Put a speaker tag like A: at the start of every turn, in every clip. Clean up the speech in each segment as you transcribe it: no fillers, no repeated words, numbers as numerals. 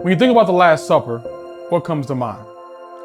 A: When you think about the Last Supper, what comes to mind?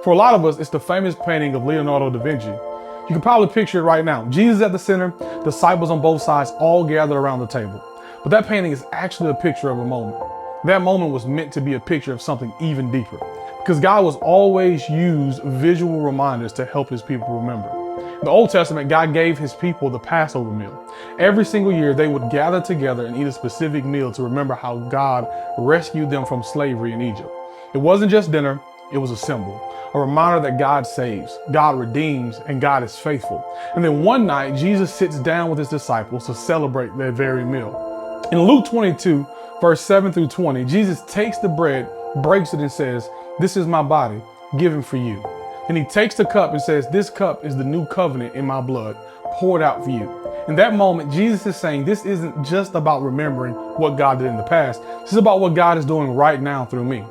A: For a lot of us, it's the famous painting of Leonardo da Vinci. You can probably picture it right now. Jesus at the center, disciples on both sides, all gathered around the table. But that painting is actually a picture of a moment. That moment was meant to be a picture of something even deeper, because God was always use visual reminders to help his people remember. In the Old Testament, God gave his people the Passover meal. Every single year, they would gather together and eat a specific meal to remember how God rescued them from slavery in Egypt. It wasn't just dinner, it was a symbol, a reminder that God saves, God redeems, and God is faithful. And then one night, Jesus sits down with his disciples to celebrate their very meal. In Luke 22, verse 7 through 20, Jesus takes the bread, breaks it, and says, "This is my body, given for you." And he takes the cup and says, "This cup is the new covenant in my blood, poured out for you." In that moment, Jesus is saying this isn't just about remembering what God did in the past. This is about what God is doing right now through me.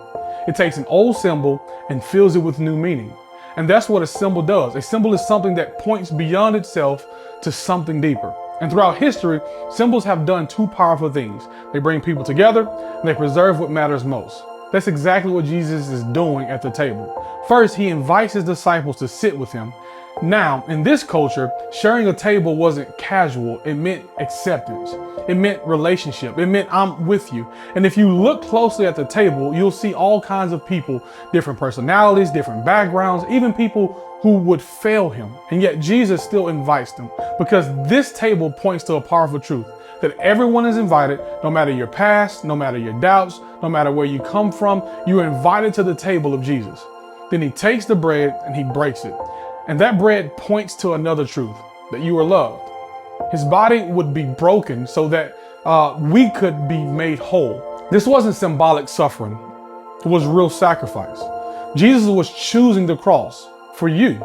A: It takes an old symbol and fills it with new meaning. And that's what a symbol does. A symbol is something that points beyond itself to something deeper. And throughout history, symbols have done two powerful things. They bring people together and they preserve what matters most. That's exactly what Jesus is doing at the table. First, he invites his disciples to sit with him. Now, in this culture, sharing a table wasn't casual. It meant acceptance. It meant relationship. It meant I'm with you. And if you look closely at the table, you'll see all kinds of people, different personalities, different backgrounds, even people who would fail him. And yet Jesus still invites them, because this table points to a powerful truth, that everyone is invited, no matter your past, no matter your doubts, no matter where you come from, you are invited to the table of Jesus. Then he takes the bread and he breaks it. And that bread points to another truth, that you are loved. His body would be broken so that we could be made whole. This wasn't symbolic suffering. It was real sacrifice. Jesus was choosing the cross for you.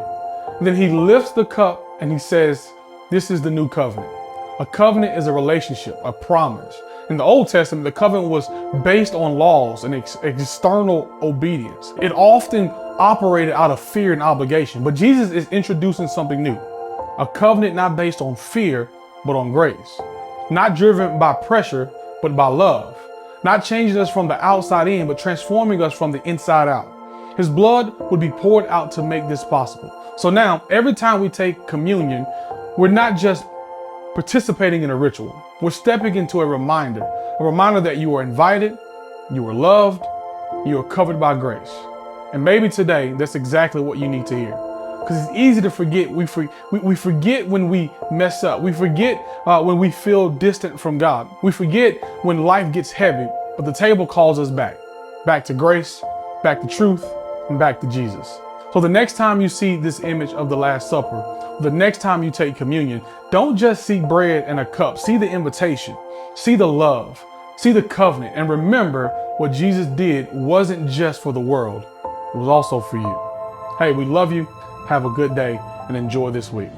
A: And then he lifts the cup and he says, "This is the new covenant." A covenant is a relationship, a promise. In the Old Testament, the covenant was based on laws and external obedience. It often operated out of fear and obligation, but Jesus is introducing something new. A covenant not based on fear, but on grace. Not driven by pressure, but by love. Not changing us from the outside in, but transforming us from the inside out. His blood would be poured out to make this possible. So now, every time we take communion, we're not just participating in a ritual. We're stepping into a reminder that you are invited, you are loved, you are covered by grace. And maybe today, that's exactly what you need to hear. Because it's easy to forget. We forget when we mess up. We forget when we feel distant from God. We forget when life gets heavy, but the table calls us back. Back to grace, back to truth, and back to Jesus. So the next time you see this image of the Last Supper, the next time you take communion, don't just see bread and a cup. See the invitation, see the love, see the covenant, and remember what Jesus did wasn't just for the world, it was also for you. Hey, we love you. Have a good day and enjoy this week.